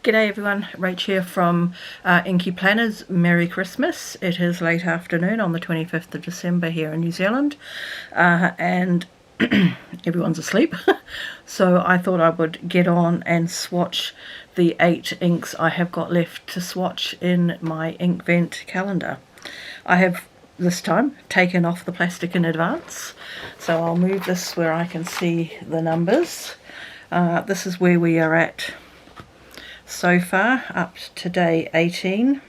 G'day everyone, Rach here from Inky Planners. Merry Christmas. It is late afternoon on the 25th of December here in New Zealand, and everyone's asleep. So I thought I would get on and swatch the 8 inks I have got left to swatch in my Inkvent calendar. I have this time taken off the plastic in advance, so I'll move this where I can see the numbers. This is where we are at so far, up to day 18,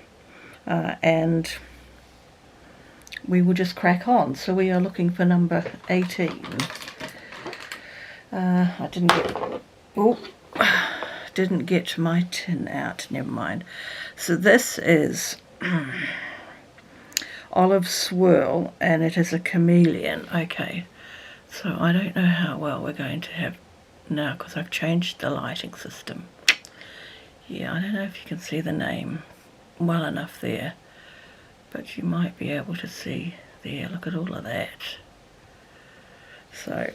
and we will just crack on. So we are looking for number 18. I didn't get my tin out, never mind. So this is Olive Swirl, and it is a chameleon. Okay, so I don't know how well we're going to have now because I've changed the lighting system. Yeah, I don't know if you can see the name well enough there, but you might be able to see there. Look at all of that. So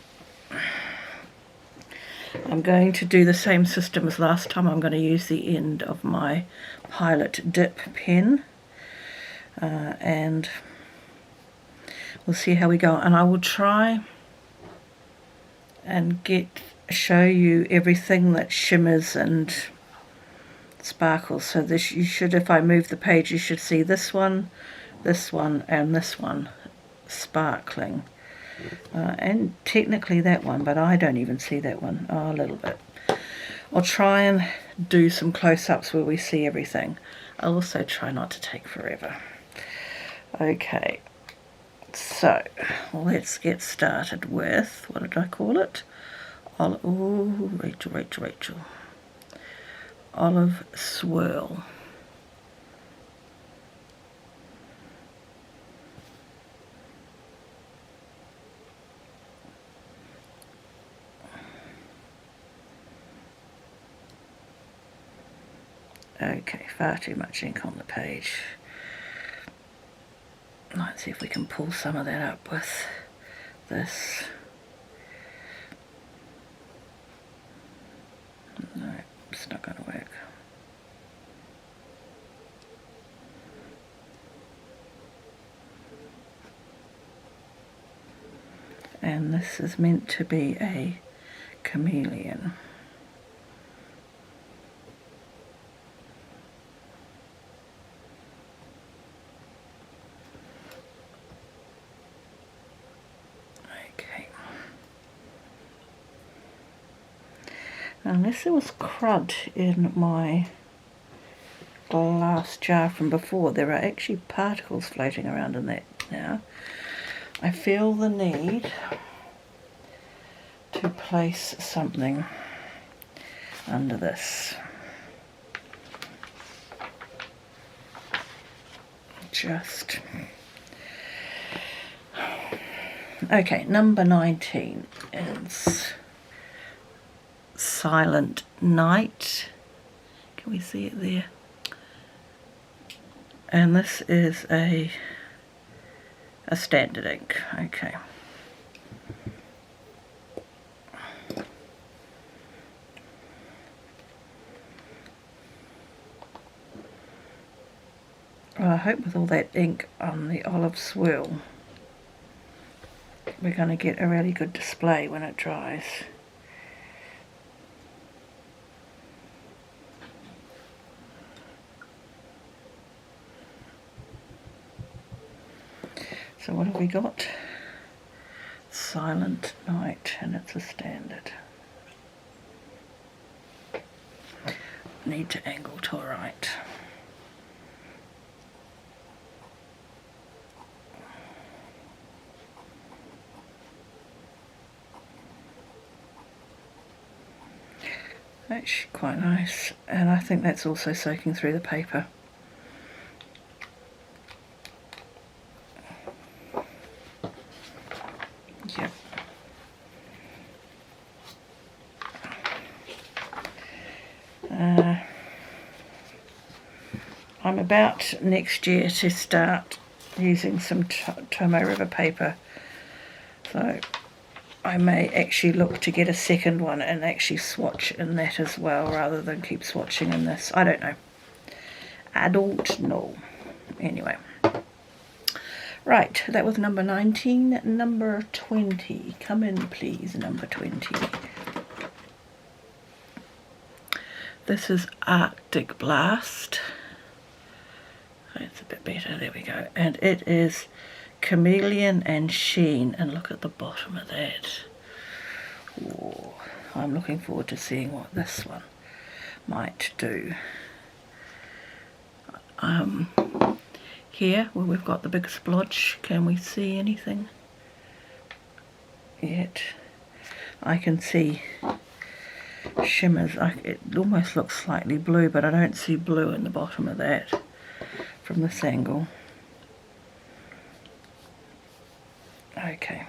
I'm going to do the same system as last time. I'm going to use the end of my Pilot dip pen, and we'll see how we go. And I will try and show you everything that shimmers and sparkles. So this, you should, if I move the page, you should see this one, and this one sparkling, and technically that one, but I don't even see that one. Oh, a little bit. I'll try and do some close-ups where we see everything. I'll also try not to take forever. Okay, so let's get started with, what did I call it? Rachel. Olive Swirl. Okay, far too much ink on the page. Let's see if we can pull some of that up with this. No, it's not going to work. And this is meant to be a chameleon. Okay. Unless there was crud in my glass jar from before, there are actually particles floating around in that now. I feel the need to place something under this. Just okay, number 19 is Silent Night. Can we see it there? And this is a standard ink. Okay. Well, I hope with all that ink on the Olive Swirl, we're going to get a really good display when it dries. So what have we got? Silent Night, and it's a standard. Need to angle to right. Actually quite nice, and I think that's also soaking through the paper. Yep. I'm about next year to start using some Tomo River paper, so I may actually look to get a second one and actually swatch in that as well, rather than keep swatching in this. I don't know. I don't know. Anyway. Right, that was number 19. Number 20. Come in, please, number 20. This is Arctic Blast. It's a bit better, there we go. And it is Chameleon and Sheen, and look at the bottom of that. Ooh, I'm looking forward to seeing what this one might do. Here, where we've got the big splodge, can we see anything yet? I can see shimmers. It almost looks slightly blue, but I don't see blue in the bottom of that from this angle. Okay.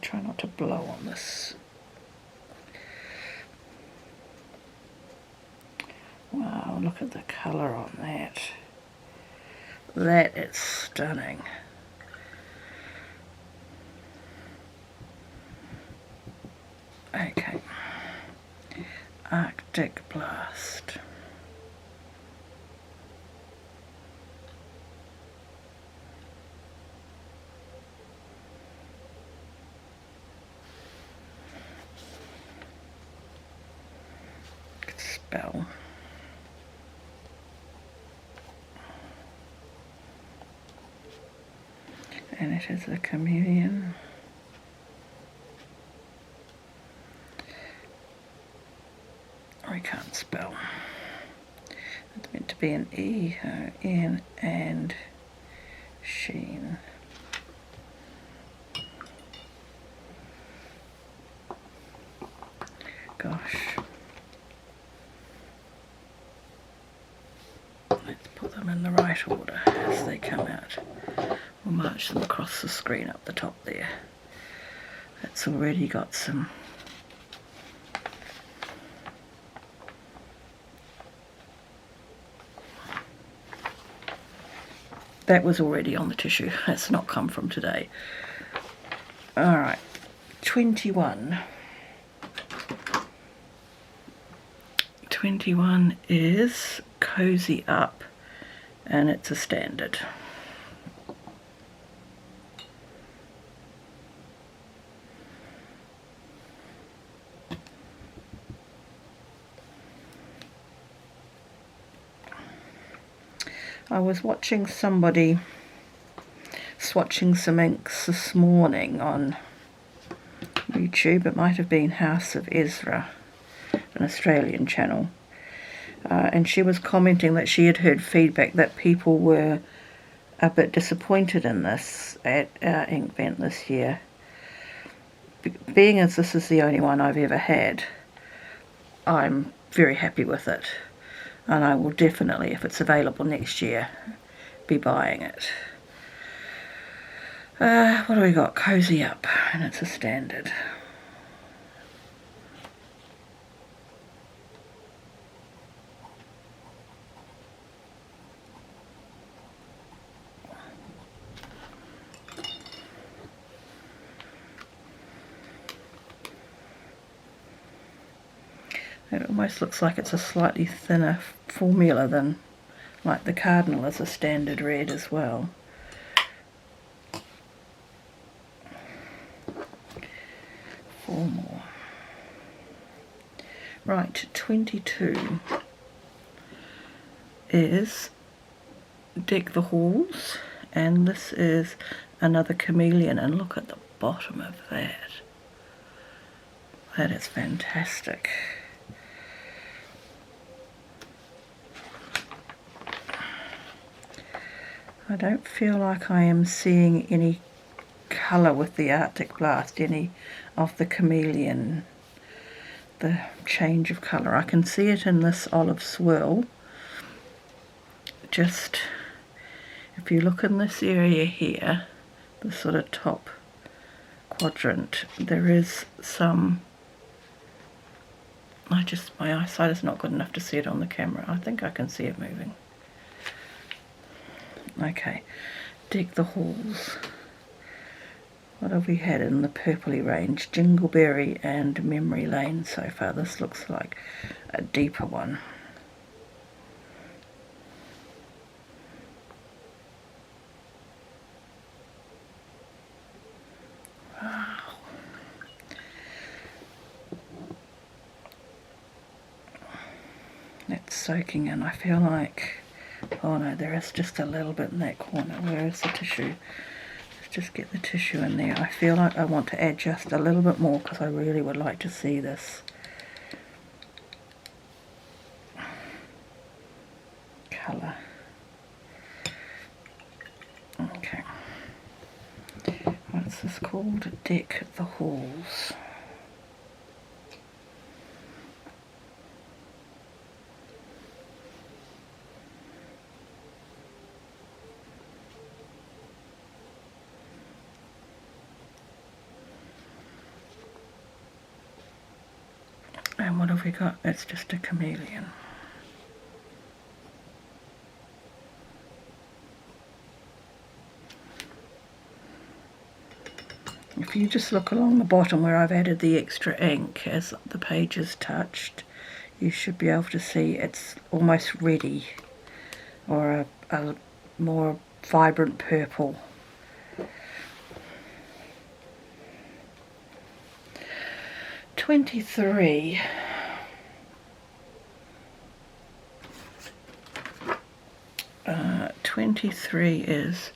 Try not to blow on this. Wow, look at the colour on that. That is stunning. Okay. Arctic Blast. Spell. And it is a chameleon. I can't spell. It's meant to be an E-O-N and Sheen. Gosh. Let's put them in the right order as they come out. We'll march them across the screen up the top there. It's already got some that was already on the tissue. That's not come from today. Alright, 21. 21 is Cozy Up, and it's a standard. I was watching somebody swatching some inks this morning on YouTube. It might have been House of Ezra, an Australian channel, and she was commenting that she had heard feedback that people were a bit disappointed in this at Inkvent this year. Being as this is the only one I've ever had, I'm very happy with it, and I will definitely, if it's available next year, be buying it. What do we got? Cozy Up, and it's a standard. It almost looks like it's a slightly thinner formula than, like the Cardinal is a standard red as well. Four more. Right, 22 is Deck the Halls, and this is another chameleon, and look at the bottom of that. That is fantastic. I don't feel like I am seeing any colour with the Arctic Blast, any of the chameleon, the change of colour. I can see it in this olive swirl. Just, if you look in this area here, the sort of top quadrant, there is some my eyesight is not good enough to see it on the camera. I think I can see it moving. Okay, Deck the Halls. What have we had in the purpley range? Jingleberry and Memory Lane so far. This looks like a deeper one. Wow. That's soaking in. I feel like, oh no, there is just a little bit in that corner. Where is the tissue? Let's just get the tissue in there. I feel like I want to add just a little bit more because I really would like to see this colour. Okay. What's this called? Deck the Halls. And what have we got? It's just a chameleon. If you just look along the bottom where I've added the extra ink as the page is touched, you should be able to see it's almost ready, or a more vibrant purple. $23. 23 is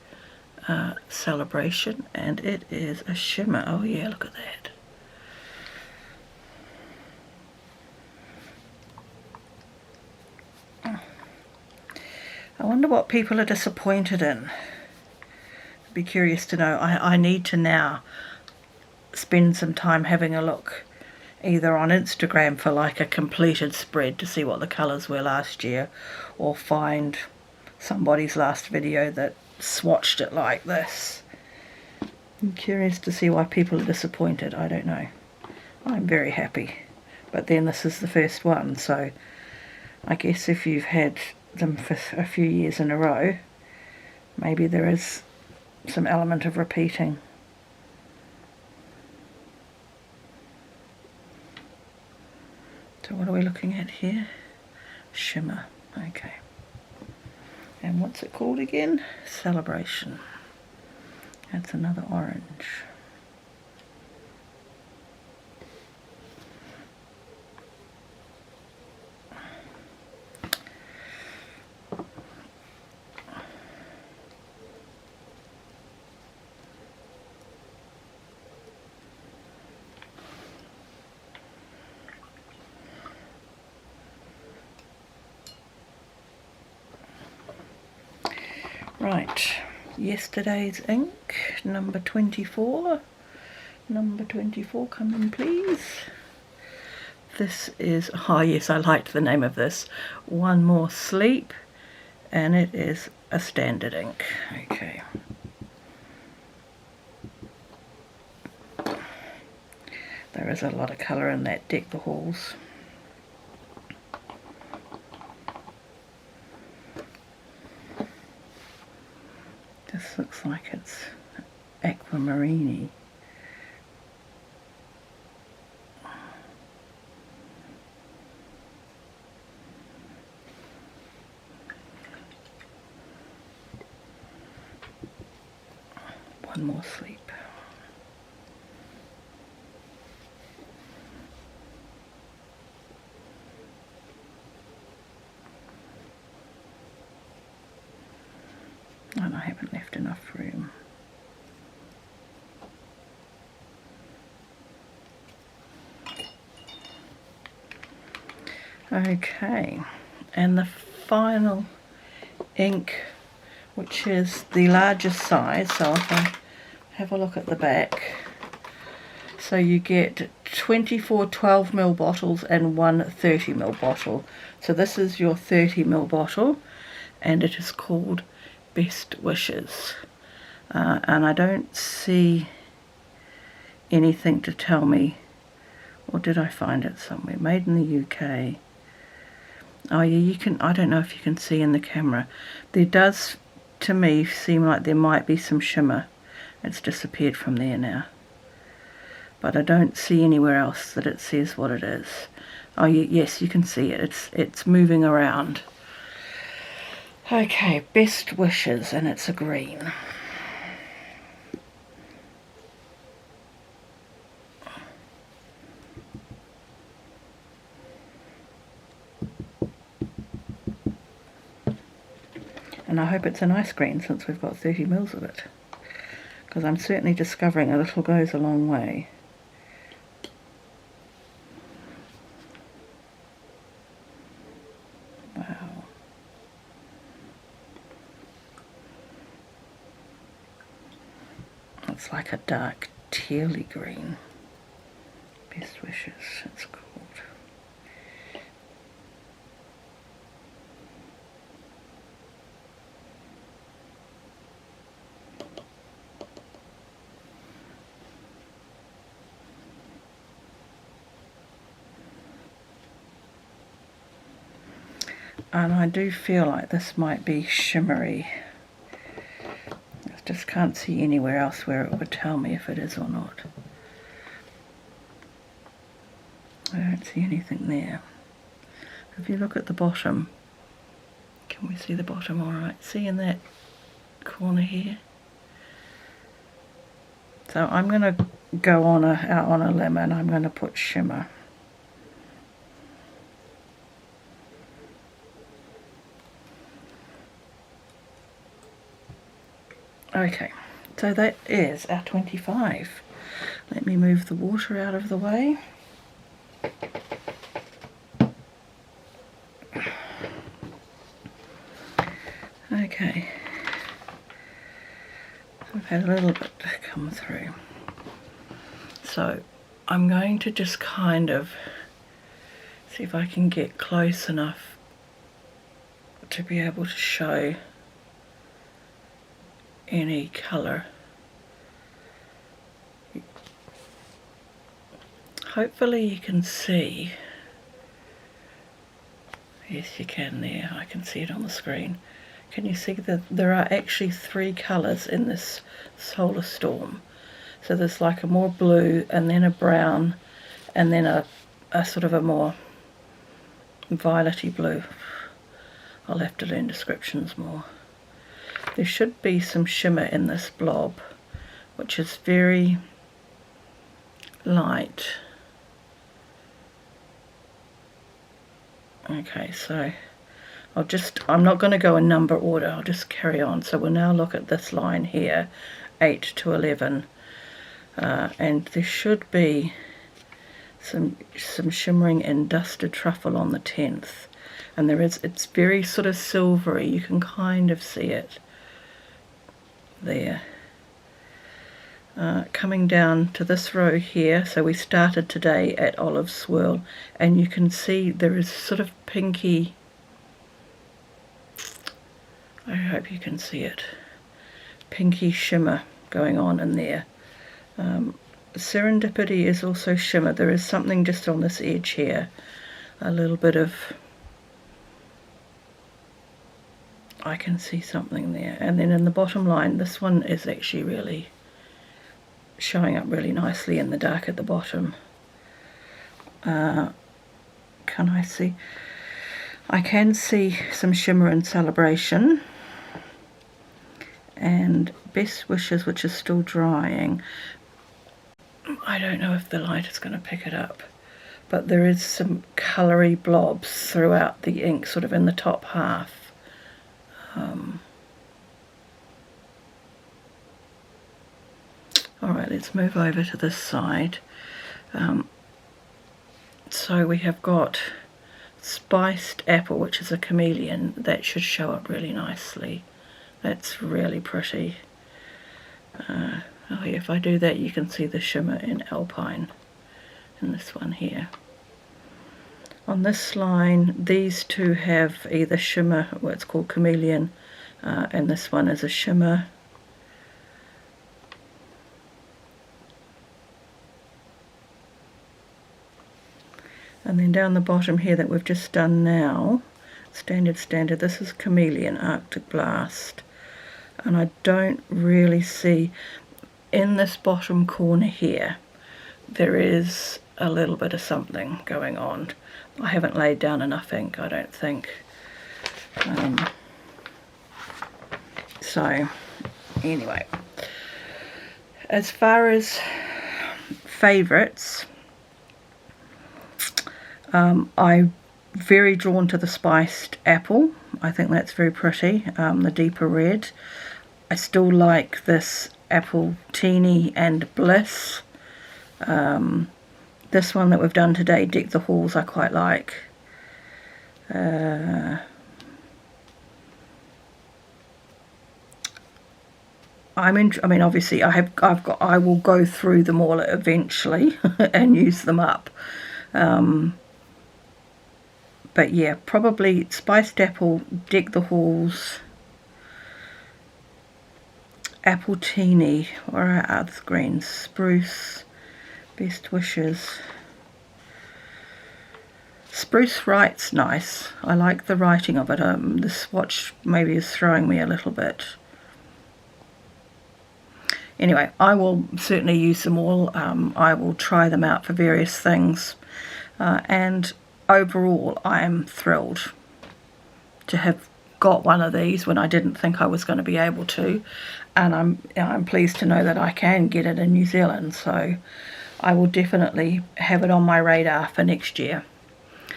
Celebration, and it is a shimmer. Oh yeah, look at that. I wonder what people are disappointed in. I'd be curious to know. I need to now spend some time having a look either on Instagram for like a completed spread to see what the colours were last year, or find somebody's last video that swatched it like this. I'm curious to see why people are disappointed. I don't know. I'm very happy. But then this is the first one, so I guess if you've had them for a few years in a row, maybe there is some element of repeating. So what are we looking at here? Shimmer. Okay. And what's it called again? Celebration. That's another orange. Right, yesterday's ink, number 24. Number 24, come in please. This is, oh yes, I liked the name of this. One More Sleep, and it is a standard ink. Okay. There is a lot of colour in that Deck the Halls. This looks like it's aquamarine-y. One More Sleep. And I haven't left enough room. Okay, and the final ink, which is the largest size, so if I have a look at the back, so you get 24 12ml bottles and one 30ml bottle. So this is your 30ml bottle, and it is called Best Wishes, and I don't see anything to tell me Or did I find it somewhere? Made in the UK. Oh yeah, you can, I don't know if you can see in the camera. There does, to me, seem like there might be some shimmer. It's disappeared from there now. But I don't see anywhere else that it says what it is. Oh yes, you can see it. It's moving around. Okay, Best Wishes, and it's a green. And I hope it's a nice green since we've got 30 mils of it. Because I'm certainly discovering a little goes a long way. Wow. It's like a dark tealy green. Best Wishes, it's called. And I do feel like this might be shimmery. I just can't see anywhere else where it would tell me if it is or not. I don't see anything there. If you look at the bottom, can we see the bottom all right? See in that corner here? So I'm going to go out on a limb and I'm going to put shimmer. Okay, so that is our 25. Let me move the water out of the way. Okay, I've had a little bit come through. So I'm going to just kind of see if I can get close enough to be able to show any colour. Hopefully you can see. Yes, you can there. I can see it on the screen. Can you see that there are actually 3 colours in this solar storm? So there's like a more blue and then a brown and then a sort of a more violety blue. I'll have to learn descriptions more. There should be some shimmer in this blob, which is very light. Okay, so I'm not going to go in number order, I'll just carry on. So we'll now look at this line here, 8 to 11, and there should be some shimmering in Dusted Truffle on the 10th, and it's very sort of silvery, you can kind of see it there. Coming down to this row here, so we started today at Olive Swirl, and you can see there is sort of pinky, I hope you can see it, pinky shimmer going on in there. Serendipity is also shimmer. There is something just on this edge here, a little bit of, I can see something there. And then in the bottom line, this one is actually really showing up really nicely in the dark at the bottom. Can I see? I can see some shimmer in Celebration and Best Wishes, which is still drying. I don't know if the light is going to pick it up, but there is some coloury blobs throughout the ink, sort of in the top half. Alright, let's move over to this side. So we have got Spiced Apple, which is a chameleon. That should show up really nicely. That's really pretty. Oh yeah, if I do that you can see the shimmer in Alpine in this one here. On this line, these two have either shimmer, well, it's called chameleon, and this one is a shimmer. And then down the bottom here that we've just done now, standard, this is Chameleon Arctic Blast. And I don't really see, in this bottom corner here, there is a little bit of something going on. I haven't laid down enough ink, I don't think. So, anyway. As far as favourites, I'm very drawn to the spiced apple. I think that's very pretty, the deeper red. I still like this apple teeny and bliss. This one that we've done today, Deck the Halls, I quite like. I mean, obviously, I will go through them all eventually and use them up. But yeah, probably spiced apple, Deck the Halls, apple teeny, or our other greens, spruce, best wishes. Spruce write's nice. I like the writing of it. The swatch maybe is throwing me a little bit. Anyway, I will certainly use them all. I will try them out for various things. And overall, I am thrilled to have got one of these when I didn't think I was going to be able to. And I'm pleased to know that I can get it in New Zealand. So I will definitely have it on my radar for next year.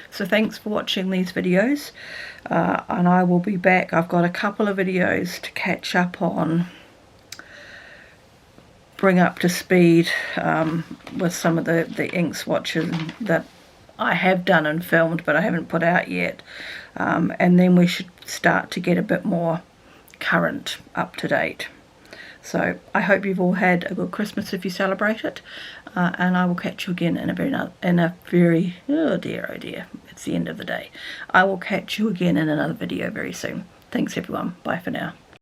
So thanks for watching these videos, and I will be back. I've got a couple of videos to catch up on, bring up to speed with some of the ink swatches that I have done and filmed but I haven't put out yet, and then we should start to get a bit more current, up to date. So I hope you've all had a good Christmas if you celebrate it, and I will catch you again in a very oh dear, it's the end of the day. I will catch you again in another video very soon. Thanks everyone, bye for now.